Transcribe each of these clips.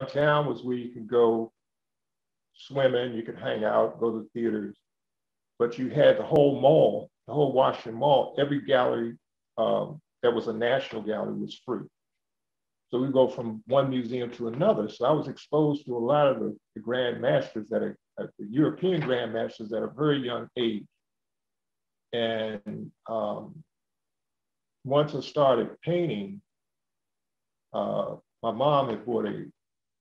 downtown was where you could go swimming, you could hang out, go to theaters. But you had the whole mall, the whole Washington Mall, every gallery that was a national gallery was free. So we go from one museum to another. So I was exposed to a lot of the grand masters that are the European grand masters at a very young age. And once I started painting, my mom had bought a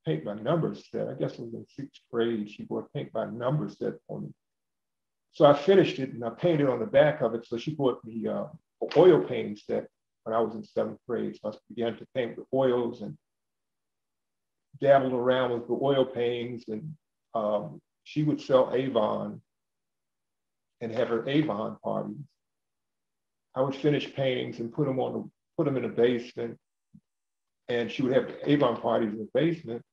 paint by numbers set. I guess it was in sixth grade. She bought a paint by numbers set for me. So I finished it and I painted on the back of it. So she bought me an oil painting set when I was in seventh grade. So I began to paint with oils and dabbled around with the oil paintings. And she would sell Avon and have her Avon parties. I would finish paintings and put them in the basement. And she would have Avon parties in the basement.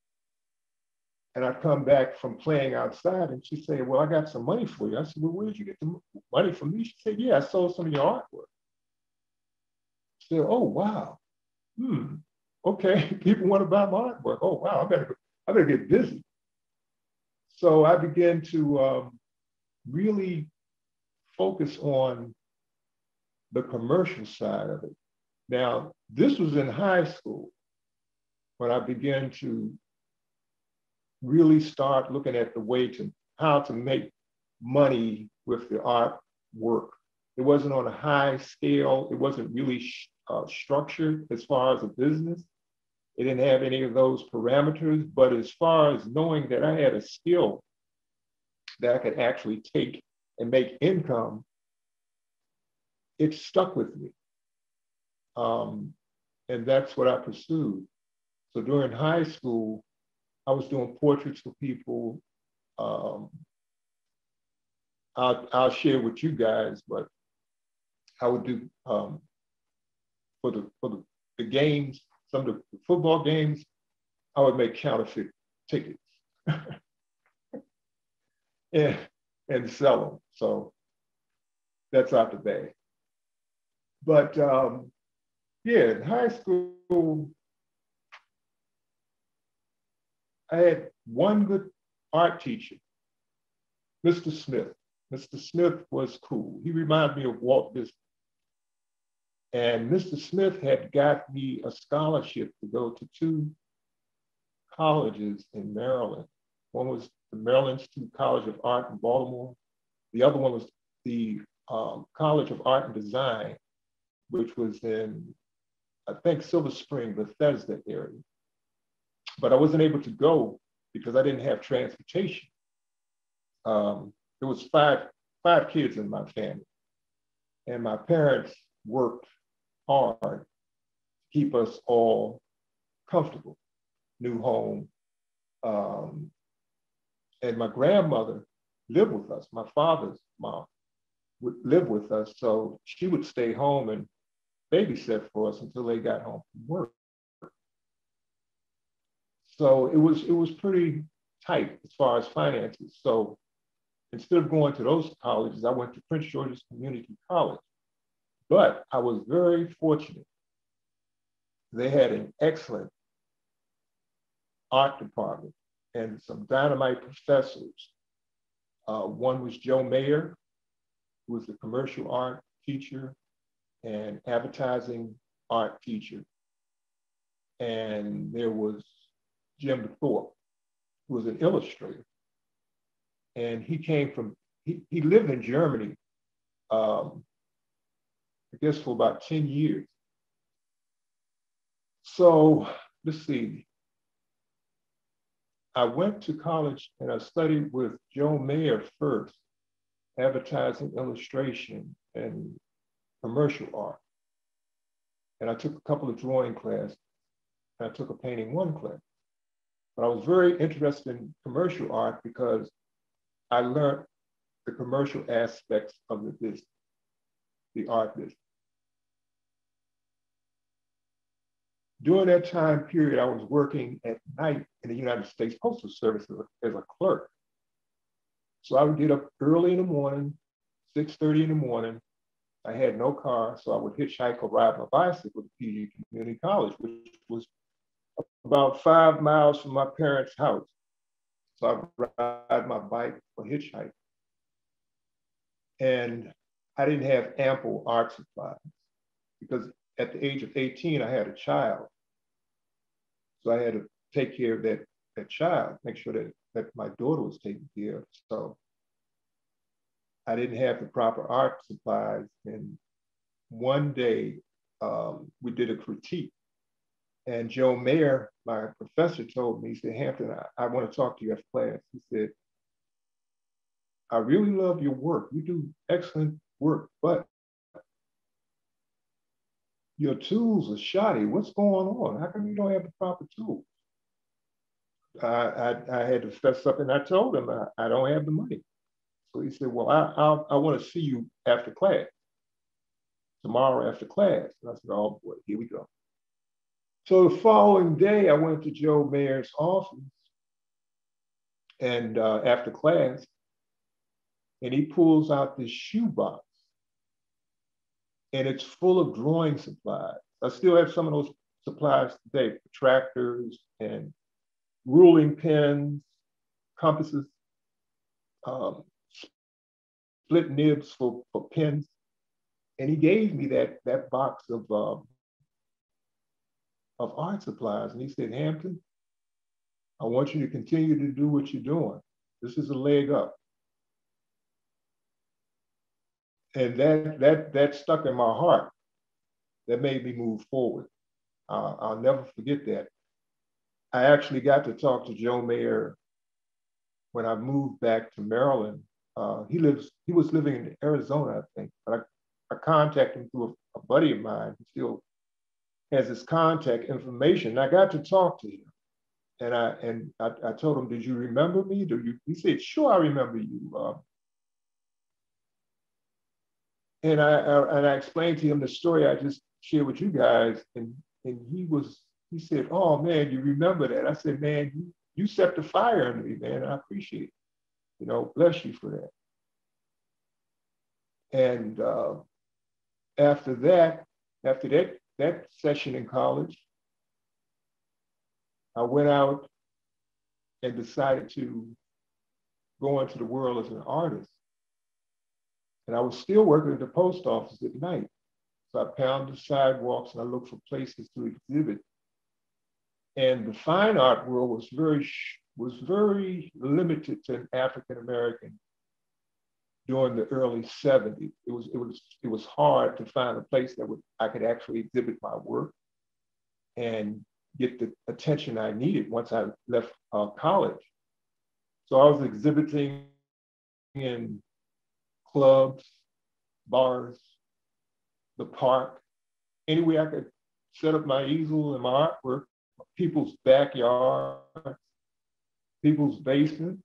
And I'd come back from playing outside and she'd say, well, I got some money for you. I said, well, where did you get the money from me? She said, yeah, I sold some of your artwork. I said, oh, wow. Okay, people want to buy my artwork. Oh, wow, I better get busy. So I began to really focus on the commercial side of it. Now, this was in high school when I began to really start looking at the way to how to make money with the artwork. It wasn't on a high scale. It wasn't really structured as far as a business. It didn't have any of those parameters, but as far as knowing that I had a skill that I could actually take and make income, it stuck with me. And that's what I pursued. So during high school, I was doing portraits for people. I'll share with you guys, but I would do for the games, some of the football games, I would make counterfeit tickets and sell them. So that's out the bag. But yeah, in high school, I had one good art teacher, Mr. Smith. Mr. Smith was cool. He reminded me of Walt Disney. And Mr. Smith had got me a scholarship to go to two colleges in Maryland. One was the Maryland Institute College of Art in Baltimore. The other one was the College of Art and Design, which was in, I think, Silver Spring, Bethesda area. But I wasn't able to go because I didn't have transportation. There was five kids in my family, and my parents worked hard to keep us all comfortable, new home. And my grandmother lived with us. My father's mom would live with us, so she would stay home and babysit for us until they got home from work. So it was pretty tight as far as finances. So instead of going to those colleges, I went to Prince George's Community College. But I was very fortunate. They had an excellent art department and some dynamite professors. One was Joe Mayer, who was a commercial art teacher and advertising art teacher. And there was Jim Thorpe, who was an illustrator. And he came from, he lived in Germany, I guess for about 10 years. So let's see. I went to college and I studied with Joe Mayer first, advertising, illustration, and commercial art. And I took a couple of drawing classes, and I took a painting one class. But I was very interested in commercial art because I learned the commercial aspects of the business, the art business. During that time period, I was working at night in the United States Postal Service as a clerk. So I would get up early in the morning, 6:30 in the morning. I had no car, so I would hitchhike or ride my bicycle to PG Community College, which was about 5 miles from my parents' house. So I ride my bike or hitchhike. And I didn't have ample art supplies because at the age of 18, I had a child. So I had to take care of that child, make sure that my daughter was taken care of. So I didn't have the proper art supplies. And one day we did a critique. And Joe Mayer, my professor, told me, he said, Hampton, I want to talk to you after class. He said, I really love your work. You do excellent work, but your tools are shoddy. What's going on? How come you don't have the proper tools? I had to fess up and I told him I don't have the money. So he said, well, I want to see you after class, tomorrow after class. And I said, oh boy, here we go. So the following day, I went to Joe Mayer's office and after class, and he pulls out this shoebox and it's full of drawing supplies. I still have some of those supplies today, protractors and ruling pens, compasses, split nibs for pens. And he gave me that box of art supplies. And he said, Hampton, I want you to continue to do what you're doing. This is a leg up. And that stuck in my heart. That made me move forward. I'll never forget that. I actually got to talk to Joe Mayer when I moved back to Maryland. He was living in Arizona, I think, but I contacted him through a buddy of mine who still has his contact information. And I got to talk to him. And I told him, did you remember me? He said, sure, I remember you. And I explained to him the story I just shared with you guys. And he said, oh man, you remember that? I said, man, you set the fire under me, man. I appreciate it. Bless you for that. And after that session in college, I went out and decided to go into the world as an artist. And I was still working at the post office at night. So I pounded the sidewalks and I looked for places to exhibit. And the fine art world was very limited to an African American during the early 70s. It was hard to find a place that I could actually exhibit my work and get the attention I needed once I left college. So I was exhibiting in clubs, bars, the park, anywhere I could set up my easel and my artwork, people's backyards, people's basements.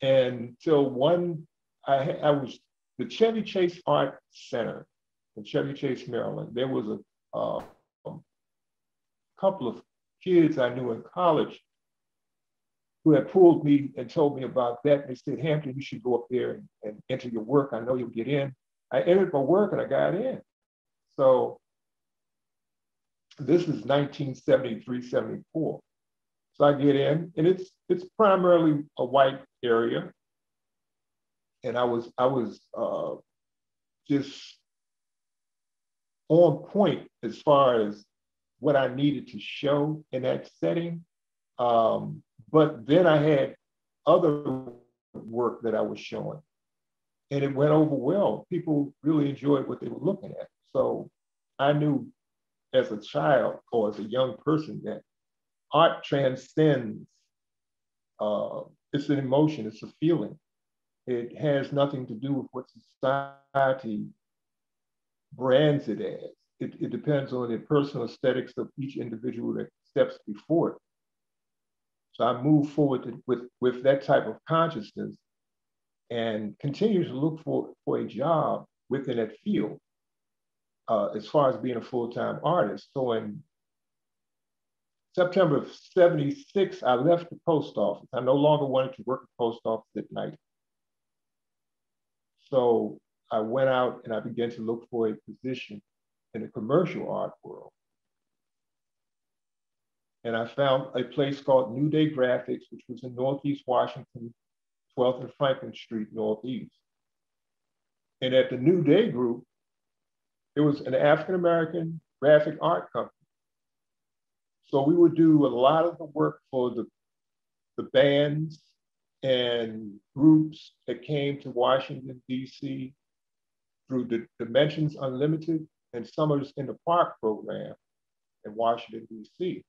And till I was the Chevy Chase Art Center in Chevy Chase, Maryland. There was a couple of kids I knew in college who had pulled me and told me about that. They said, Hampton, you should go up there and enter your work. I know you'll get in. I entered my work and I got in. So this is 1973, 74. So I get in and it's primarily a white area. And I was just on point as far as what I needed to show in that setting. But then I had other work that I was showing and it went over well. People really enjoyed what they were looking at. So I knew as a child or as a young person that art transcends, it's an emotion, it's a feeling. It has nothing to do with what society brands it as. It depends on the personal aesthetics of each individual that steps before it. So I move forward with that type of consciousness and continue to look for a job within that field as far as being a full-time artist. So in September of 76, I left the post office. I no longer wanted to work at the post office at night. So I went out and I began to look for a position in the commercial art world. And I found a place called New Day Graphics, which was in Northeast Washington, 12th and Franklin Street, Northeast. And at the New Day Group, it was an African-American graphic art company. So we would do a lot of the work for the bands and groups that came to Washington, D.C. through the Dimensions Unlimited and Summers in the Park program in Washington, D.C.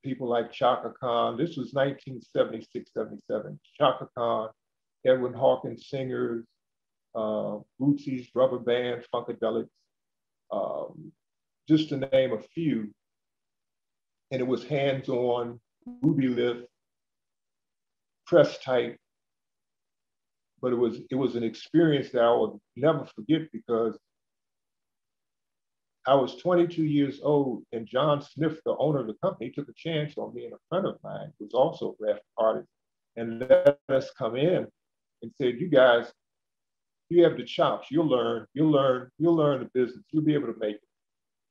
People like Chaka Khan, this was 1976, 77. Chaka Khan, Edwin Hawkins Singers, Bootsy's Rubber Band, Funkadelics, just to name a few. And it was hands-on, ruby lift, press type, but it was an experience that I would never forget because I was 22 years old, and John Smith, the owner of the company, took a chance on me, and a friend of mine who was also a graphic artist, and let us come in and said, "You guys, you have the chops. You'll learn the business. You'll be able to make it."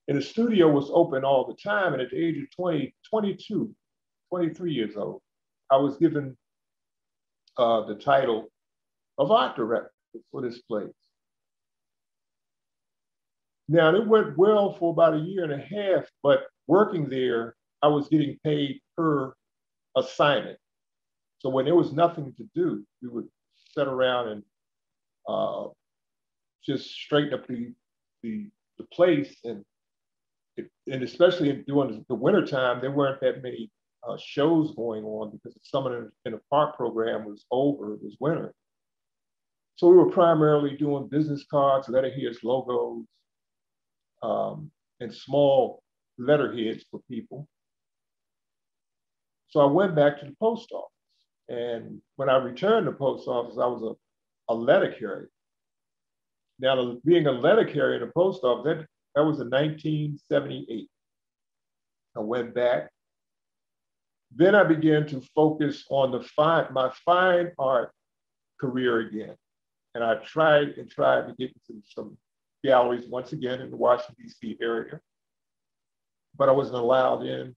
And the studio was open all the time, and at the age of 20, 22, 23 years old, I was given the title of art director for this place. Now, it went well for about a year and a half, but working there, I was getting paid per assignment. So when there was nothing to do, we would sit around and just straighten up the place. And especially during the wintertime, there weren't that many shows going on because the Summer in the Park program was over, it was winter. So we were primarily doing business cards, letterheads, logos, and small letterheads for people. So I went back to the post office. And when I returned to the post office, I was a letter carrier. Now, being a letter carrier in the post office, that was in 1978. I went back. Then I began to focus on my fine art career again. And I tried to get into some galleries once again in the Washington, D.C. area, but I wasn't allowed in.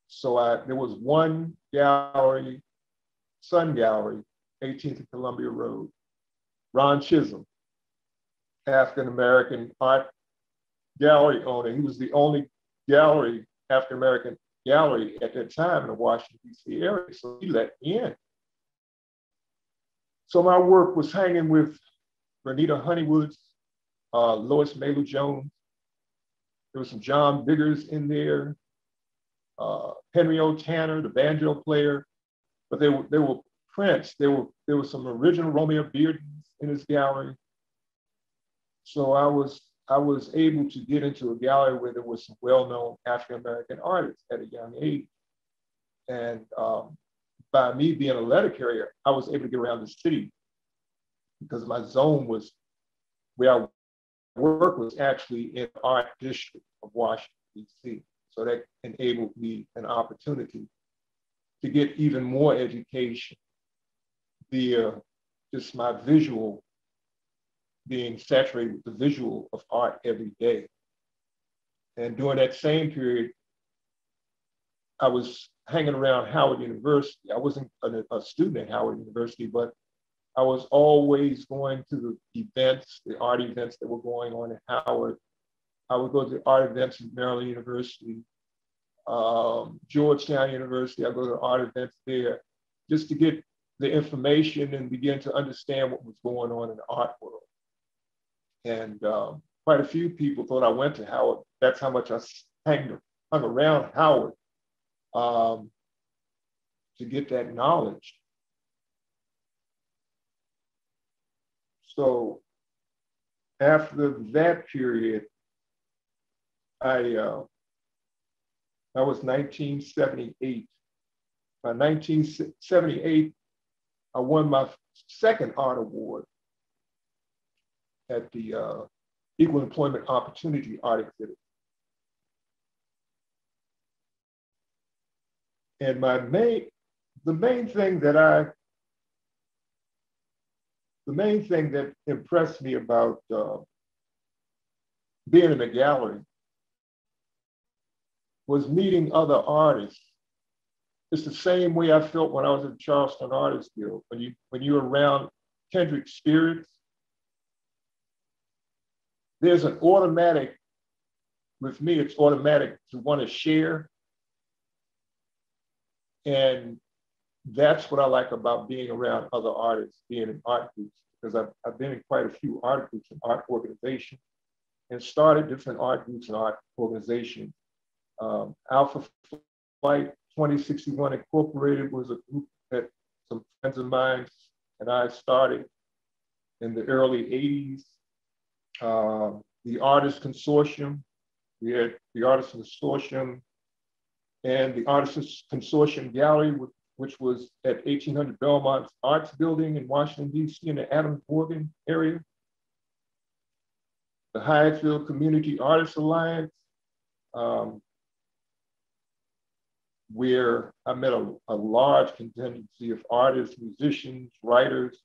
So there was one gallery, Sun Gallery, 18th and Columbia Road. Ron Chisholm, African-American art gallery owner. He was the only African-American gallery at that time in the Washington, D.C. area, so he let me in. So my work was hanging with Bernita Honeywood's, Lois Mailou Jones. There was some John Biggers in there, Henry O. Tanner, the banjo player, but they were prints. There were some original Romeo Beardens in his gallery. So I was able to get into a gallery where there was some well-known African-American artists at a young age. And by me being a letter carrier, I was able to get around the city because my zone was where I work was actually in the art district of Washington, D.C. So that enabled me an opportunity to get even more education via just my visual, being saturated with the visual of art every day. And during that same period, I was hanging around Howard University. I wasn't a student at Howard University, but I was always going to the events, the art events that were going on at Howard. I would go to art events at Maryland University, Georgetown University. I go to art events there just to get the information and begin to understand what was going on in the art world. And quite a few people thought I went to Howard. That's how much I hung around Howard to get that knowledge. So after that period, that was 1978. By 1978, I won my second art award at the Equal Employment Opportunity Art Exhibit. And the main thing that impressed me about being in the gallery was meeting other artists. It's the same way I felt when I was at Charleston Artists Guild. When you're around kindred spirits, there's an automatic, with me, it's automatic to want to share. And that's what I like about being around other artists, being in art groups, because I've been in quite a few art groups and art organizations and started different art groups and art organizations. Alpha Flight 2061 Incorporated was a group that some friends of mine and I started in the early 80s. The Artists Consortium, we had the Artists Consortium and the Artists Consortium Gallery, which was at 1800 Belmont Arts Building in Washington, D.C. in the Adams Morgan area. The Hyattsville Community Artists Alliance, where I met a large contingency of artists, musicians, writers.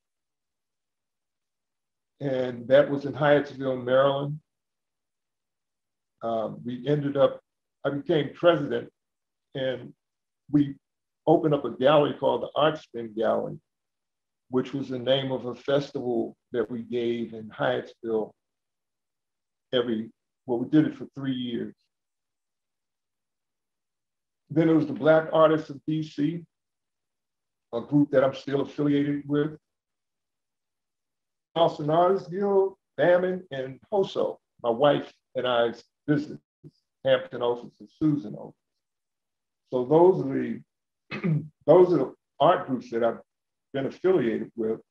And that was in Hyattsville, Maryland. I became president, and we opened up a gallery called the Art Spin Gallery, which was the name of a festival that we gave in Hyattsville we did it for 3 years. Then it was the Black Artists of DC, a group that I'm still affiliated with. Charleston Artists Guild, Famine, and HOSO, my wife and I's business, Hampton, Olfus, and Susan Olfus. So those are the art groups that I've been affiliated with.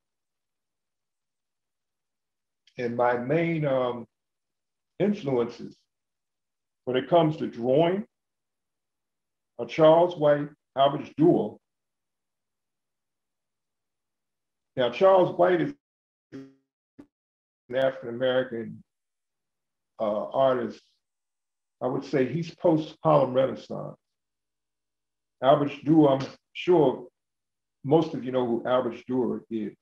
And my main influences when it comes to drawing are Charles White, Albert Duell. Now, Charles White is an African-American artist. I would say he's post-Harlem Renaissance. Albert Duell, I'm sure most of you know who Albert Duell is.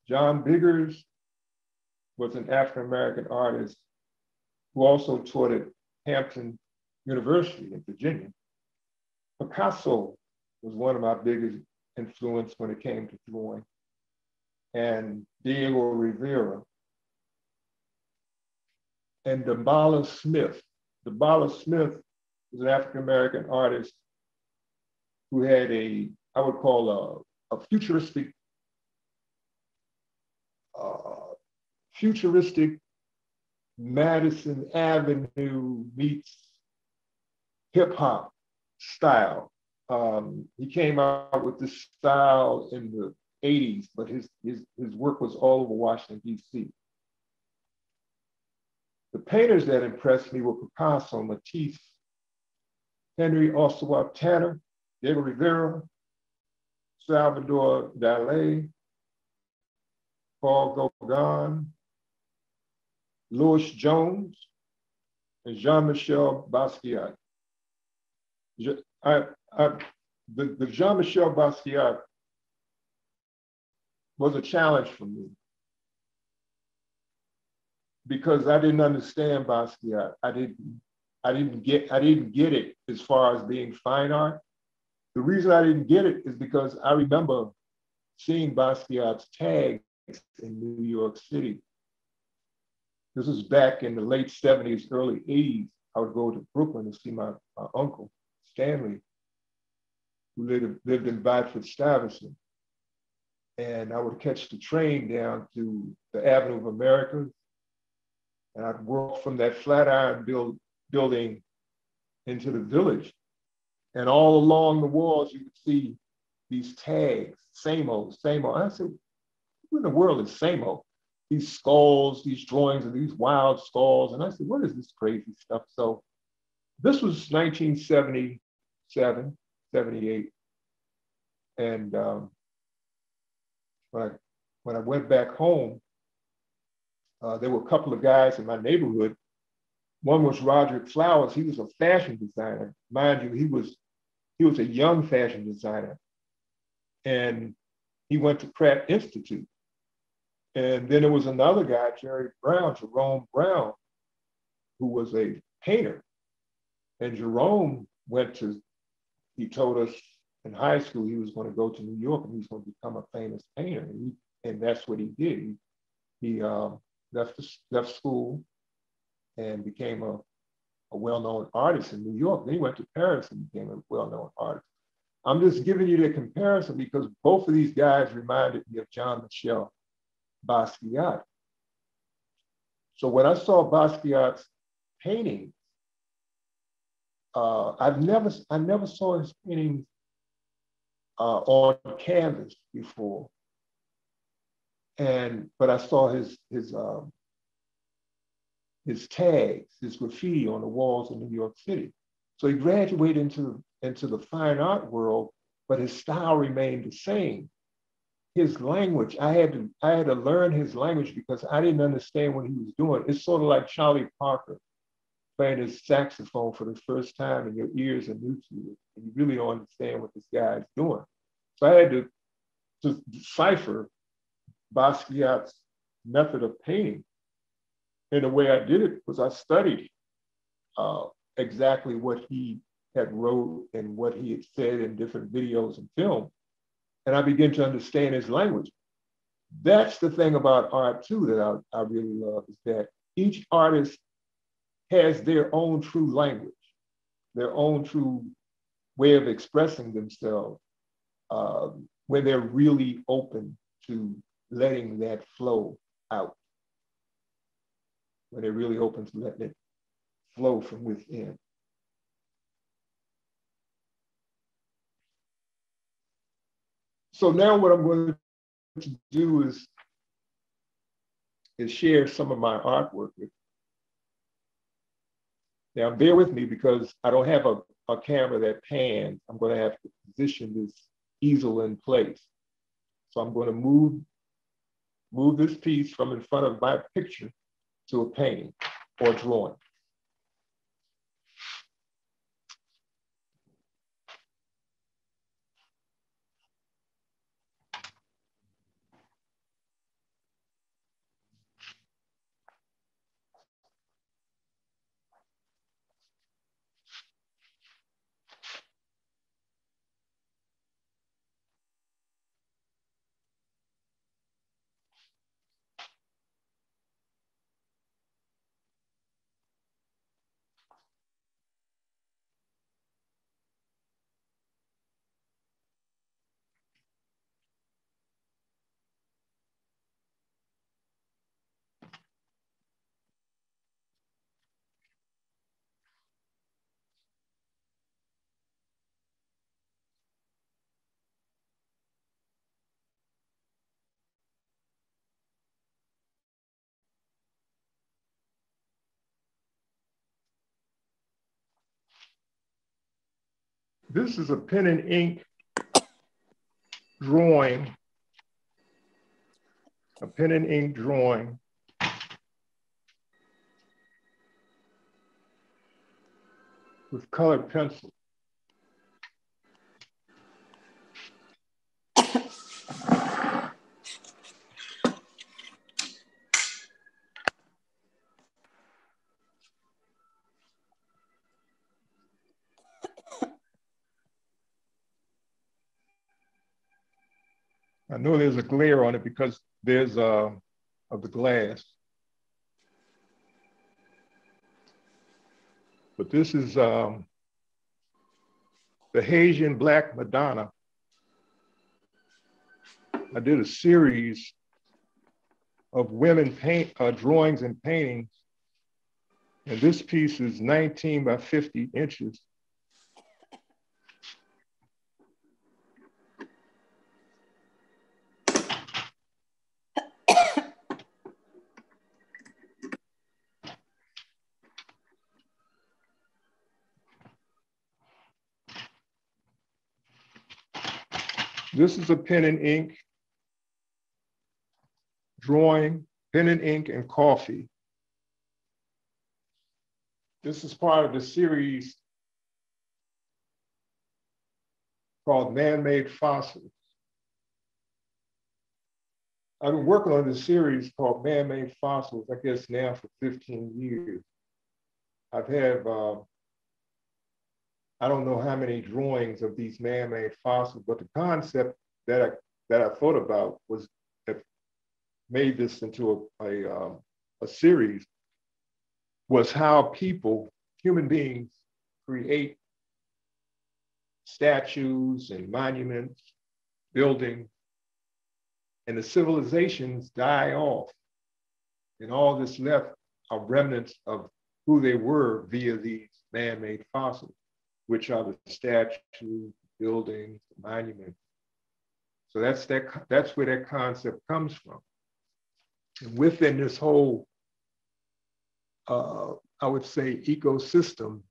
John Biggers was an African-American artist who also taught at Hampton University in Virginia. Picasso was one of my biggest influence when it came to drawing, and Diego Rivera. And Dambala Smith. Dambala Smith was an African-American artist who had I would call a futuristic Madison Avenue meets hip hop style. He came out with this style in the 80s, but his work was all over Washington, D.C. The painters that impressed me were Picasso, Matisse, Henry Oswald Tanner, Diego Rivera, Salvador Dali, Paul Gauguin, Louis Jones, and Jean-Michel Basquiat. The Jean-Michel Basquiat was a challenge for me because I didn't understand Basquiat. I didn't get it as far as being fine art. The reason I didn't get it is because I remember seeing Basquiat's tags in New York City. This was back in the late 70s, early 80s. I would go to Brooklyn to see my uncle, Stanley, who lived in Bedford-Stuyvesant. And I would catch the train down to the Avenue of Americas, and I'd walk from that Flatiron building into the Village. And all along the walls, you could see these tags, same old, same old. And I said, who in the world is same old? These skulls, these drawings of these wild skulls. And I said, what is this crazy stuff? So this was 1977, 78. And when I went back home, there were a couple of guys in my neighborhood. One was Roderick Flowers. He was a fashion designer. Mind you, he was a young fashion designer. And he went to Pratt Institute. And then there was another guy, Jerome Brown, who was a painter. And Jerome he told us in high school he was going to go to New York and he was going to become a famous painter. And that's what he did. He left school and became a well-known artist in New York. Then he went to Paris and became a well-known artist. I'm just giving you the comparison because both of these guys reminded me of Jean-Michel Basquiat. So when I saw Basquiat's paintings, I never saw his paintings on canvas before, but I saw his tags, his graffiti on the walls of New York City. So he graduated into the fine art world, but his style remained the same. His language, I had to learn his language because I didn't understand what he was doing. It's sort of like Charlie Parker playing his saxophone for the first time and your ears are new to you and you really don't understand what this guy is doing. So I had to decipher Basquiat's method of painting. And the way I did it was I studied exactly what he had wrote and what he had said in different videos and films. And I began to understand his language. That's the thing about art too that I really love, is that each artist has their own true language, their own true way of expressing themselves when they're really open to letting that flow out, when they're really open to letting it flow from within. So now what I'm going to do is share some of my artwork with you. Now bear with me because I don't have a camera that pans. I'm going to have to position this easel in place. So I'm going to move this piece from in front of my picture to a painting or drawing. This is a pen and ink drawing, with colored pencil. I know there's a glare on it because there's of the glass. But this is the Haitian Black Madonna. I did a series of women drawings and paintings. And this piece is 19 by 50 inches. This is a pen and ink drawing, pen and ink and coffee. This is part of the series called Man-Made Fossils. I've been working on this series called Man-Made Fossils, I guess now for 15 years. I've had I don't know how many drawings of these man-made fossils, but the concept that I thought about was that made this into a series was how people, human beings, create statues and monuments, buildings, and the civilizations die off. And all that's left are remnants of who they were via these man-made fossils, which are the statues, buildings, monuments. So that's where that concept comes from. And within this whole, I would say, ecosystem,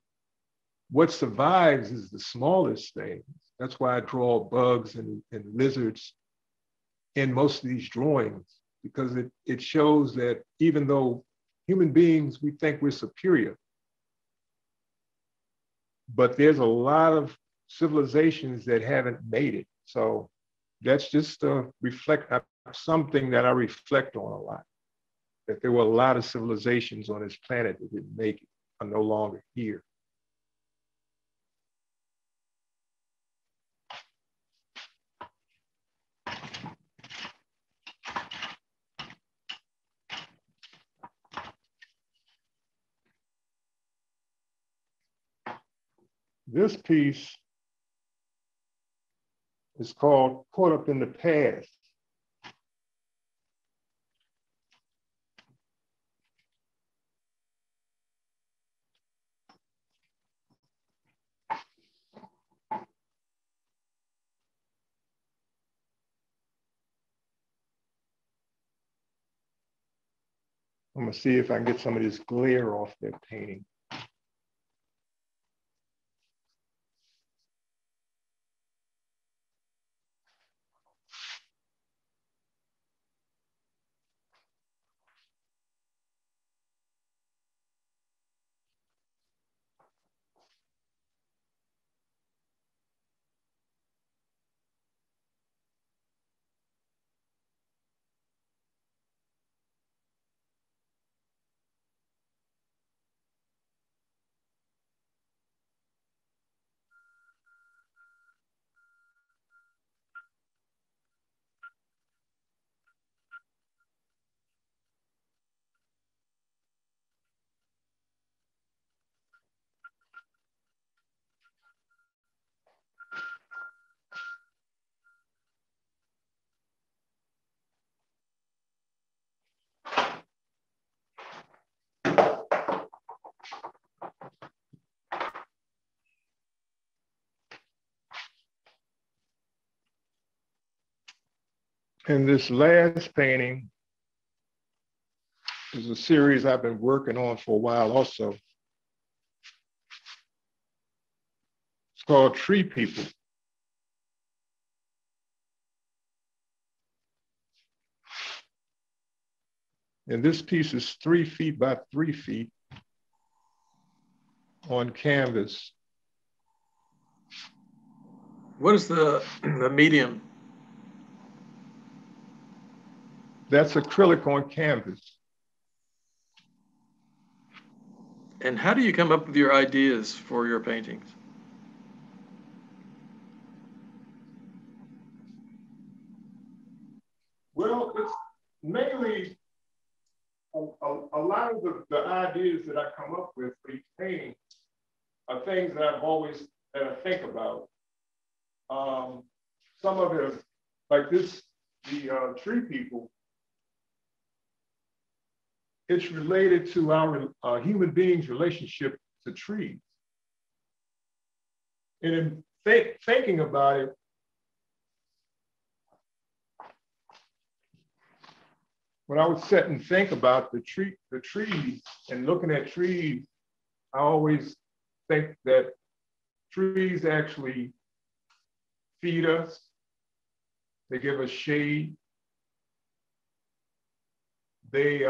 what survives is the smallest things. That's why I draw bugs and lizards in most of these drawings, because it shows that even though human beings, we think we're superior, but there's a lot of civilizations that haven't made it. So that's just something that I reflect on a lot, that there were a lot of civilizations on this planet that didn't make it, are no longer here. This piece is called Caught Up in the Past. I'm gonna see if I can get some of this glare off that painting. And this last painting is a series I've been working on for a while also. It's called Tree People. And this piece is 3 feet by 3 feet on canvas. What is the medium? That's acrylic on canvas. And how do you come up with your ideas for your paintings? Well, it's mainly a lot of the ideas that I come up with for each painting are things that I think about. Some of it, like this, the Tree People, it's related to our human beings' relationship to trees. And in thinking about it, when I would sit and think about the trees and looking at trees, I always think that trees actually feed us. They give us shade. They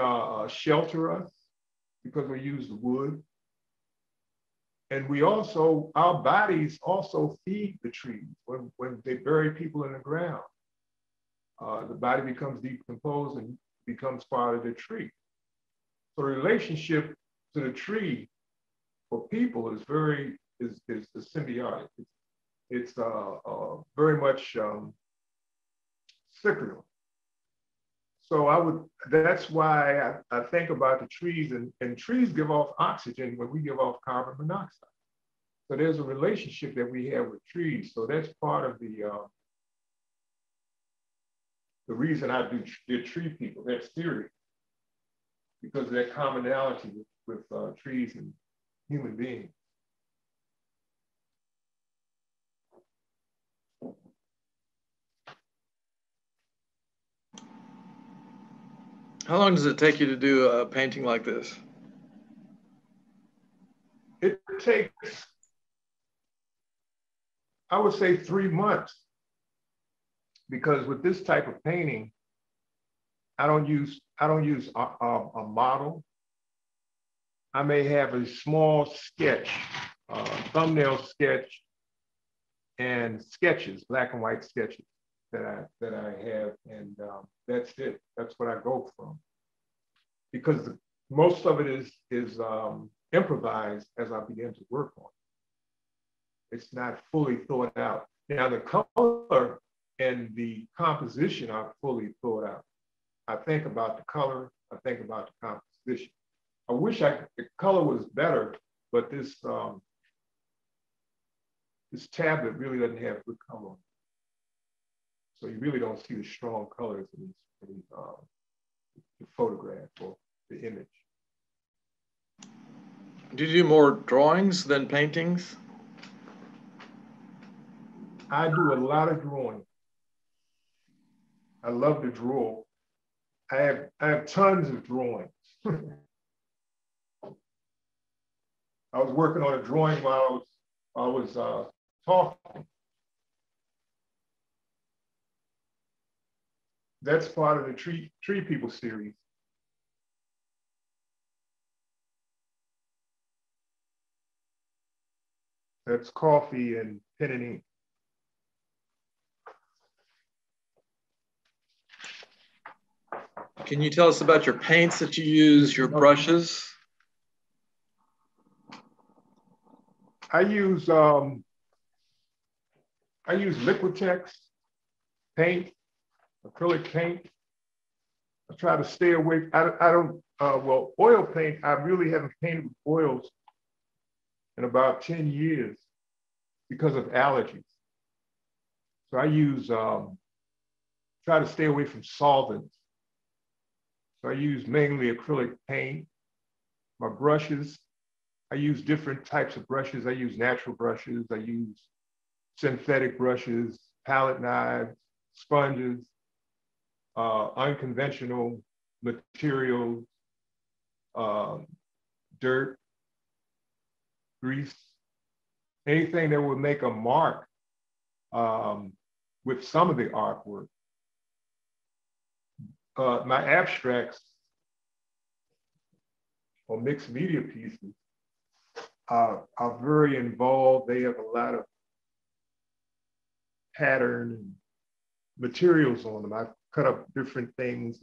shelter us because we use the wood. And our bodies also feed the trees. When they bury people in the ground, the body becomes decomposed and becomes part of the tree. So the relationship to the tree for people is is symbiotic. It's very much cyclical. So that's why I think about the trees, and trees give off oxygen when we give off carbon monoxide. So there's a relationship that we have with trees. So that's part of the reason I did tree people, that theory, because of that commonality with trees and human beings. How long does it take you to do a painting like this? It takes, I would say, 3 months, because with this type of painting, I don't use a model. I may have a small sketch, thumbnail sketch, and sketches, black and white sketches that I have, and that's it. That's what I go from, because most of it is improvised as I begin to work on it. It's not fully thought out. Now the color and the composition are fully thought out. I think about the color. I think about the composition. I wish the color was better, but this tablet really doesn't have good color. So you really don't see the strong colors in the photograph or the image. Do you do more drawings than paintings? I do a lot of drawing. I love to draw. I have tons of drawings. I was working on a drawing while I was talking. That's part of the Tree People series. That's coffee and pen and ink. Can you tell us about your paints that you use, your brushes? I use Liquitex paint, acrylic paint. I try to stay away. I don't, well, oil paint, I really haven't painted with oils in about 10 years because of allergies. So I use, try to stay away from solvents. So I use mainly acrylic paint. My brushes, I use different types of brushes. I use natural brushes. I use synthetic brushes, palette knives, sponges, unconventional materials, dirt, grease, anything that would make a mark with some of the artwork. My abstracts or mixed media pieces are very involved. They have a lot of pattern and materials on them. I've cut up different things,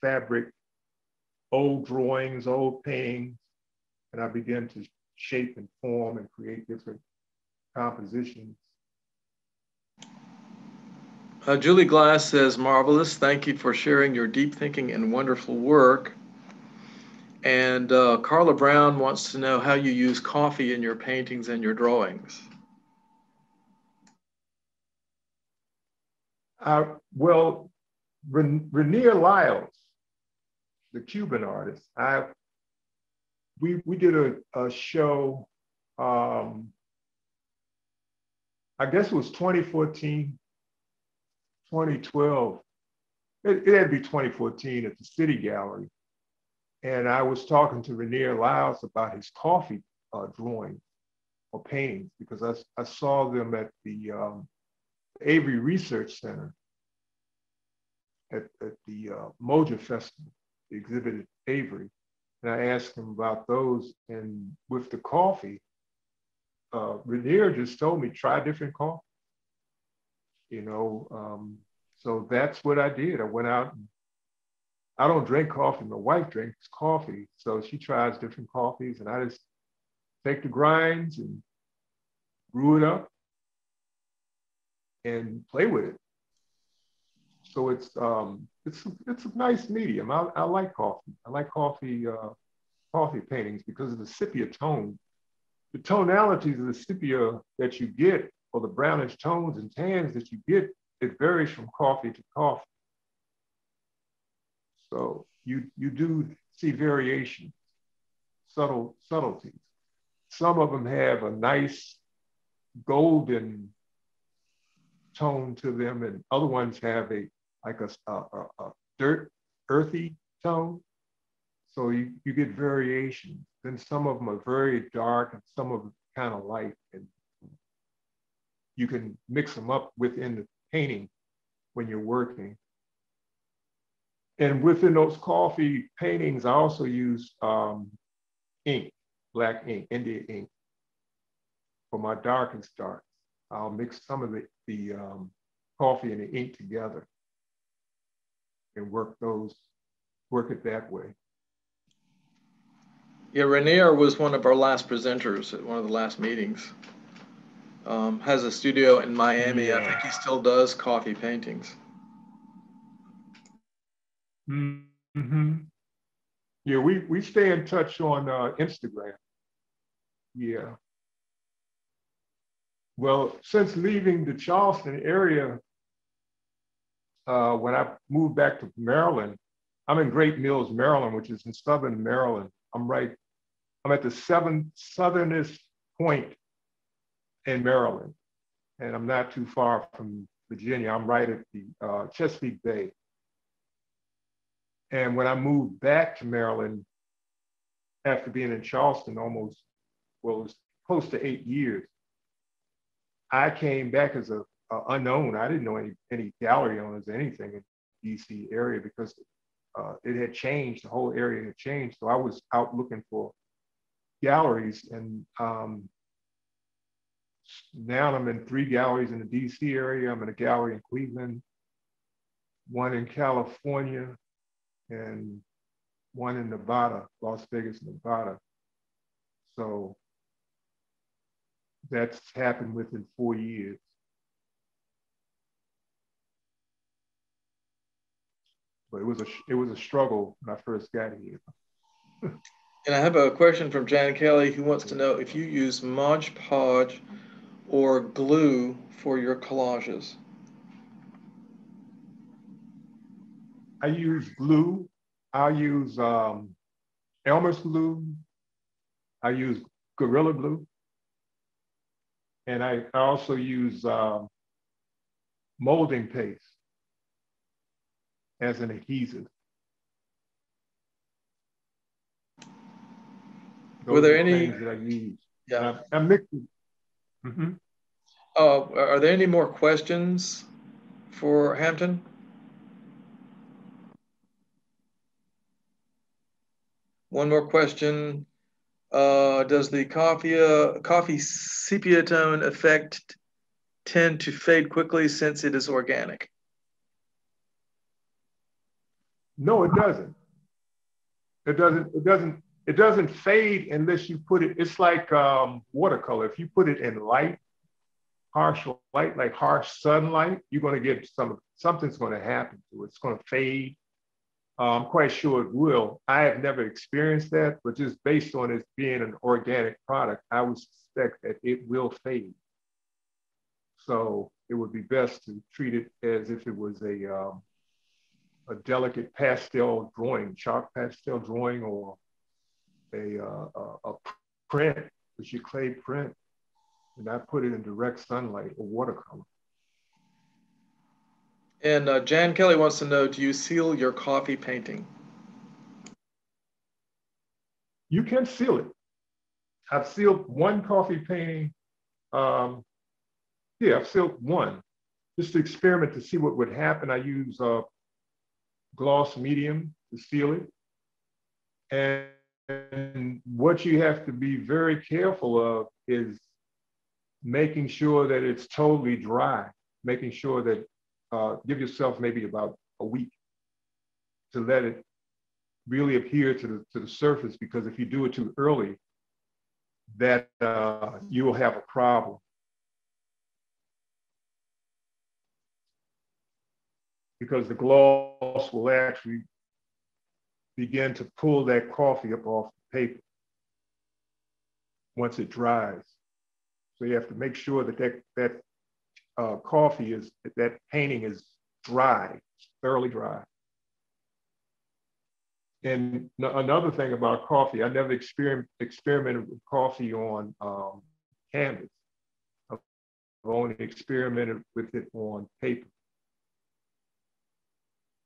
fabric, old drawings, old paintings, and I begin to shape and form and create different compositions. Julie Glass says, marvelous. Thank you for sharing your deep thinking and wonderful work. And Carla Brown wants to know how you use coffee in your paintings and your drawings. Well, Rainier Lyles, the Cuban artist, we did a show, I guess it was 2014, 2012. It had to be 2014 at the City Gallery. And I was talking to Rainier Lyles about his coffee drawings or paintings, because I saw them at the Avery Research Center at the Moja Festival, the exhibit at Avery. And I asked him about those. And with the coffee, Rainier just told me, try different coffee. You know, so that's what I did. I went out and I don't drink coffee. My wife drinks coffee. So she tries different coffees, and I just take the grinds and brew it up, and play with it. So it's a nice medium. I like coffee. I like coffee paintings because of the sepia tone. The tonalities of the sepia that you get, or the brownish tones and tans that you get, it varies from coffee to coffee. So you do see variation, subtleties. Some of them have a nice golden tone to them, and other ones have a dirt, earthy tone. So you get variation. Then some of them are very dark and some of them kind of light. And you can mix them up within the painting when you're working. And within those coffee paintings, I also use ink, black ink, India ink, for my darkest darks. I'll mix some of the coffee and the ink together and work it that way. Yeah, Rainier was one of our last presenters at one of the last meetings. Has a studio in Miami. Yeah. I think he still does coffee paintings. Mm-hmm. Yeah, we stay in touch on Instagram. Yeah. Well, since leaving the Charleston area, when I moved back to Maryland, I'm in Great Mills, Maryland, which is in southern Maryland. I'm at the southernest point in Maryland, and I'm not too far from Virginia. I'm right at the Chesapeake Bay. And when I moved back to Maryland, after being in Charleston it was close to 8 years, I came back as a unknown. I didn't know any gallery owners or anything in the DC area because it had changed. The whole area had changed. So I was out looking for galleries, and now I'm in 3 galleries in the DC area. I'm in a gallery in Cleveland, one in California, and one in Nevada, Las Vegas, Nevada. So that's happened within 4 years. But it was a struggle when I first got here. And I have a question from Jan Kelly, who wants to know if you use Mod Podge or glue for your collages. I use glue. I use Elmer's glue. I use Gorilla Glue. And I also use molding paste as an adhesive. Those Were there are any things that I use? Yeah. I mixed it. Mm-hmm. Are there any more questions for Hampton? One more question. Does the coffee sepia tone effect tend to fade quickly since it is organic? No, it doesn't. It doesn't fade unless you put it. It's like watercolor. If you put it in harsh light, like harsh sunlight, you're going to get something's going to happen to it. It's going to fade. I'm quite sure it will. I have never experienced that, but just based on it being an organic product, I would suspect that it will fade. So it would be best to treat it as if it was a delicate pastel drawing, chalk pastel drawing, or a print, which you clay print, and I put it in direct sunlight or watercolor. And Jan Kelly wants to know, do you seal your coffee painting? You can seal it. I've sealed one coffee painting. Yeah, I've sealed one, just to experiment to see what would happen. I use gloss medium to seal it. And what you have to be very careful of is making sure that it's totally dry, making sure that give yourself maybe about a week to let it really adhere to the surface, because if you do it too early, that you will have a problem. because the gloss will actually begin to pull that coffee up off the paper once it dries. So you have to make sure that that coffee is, that painting is dry, thoroughly dry. And another thing about coffee, I never experimented with coffee on canvas. I've only experimented with it on paper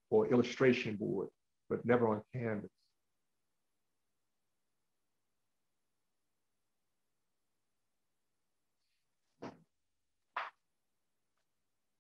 or illustration board, but never on canvas.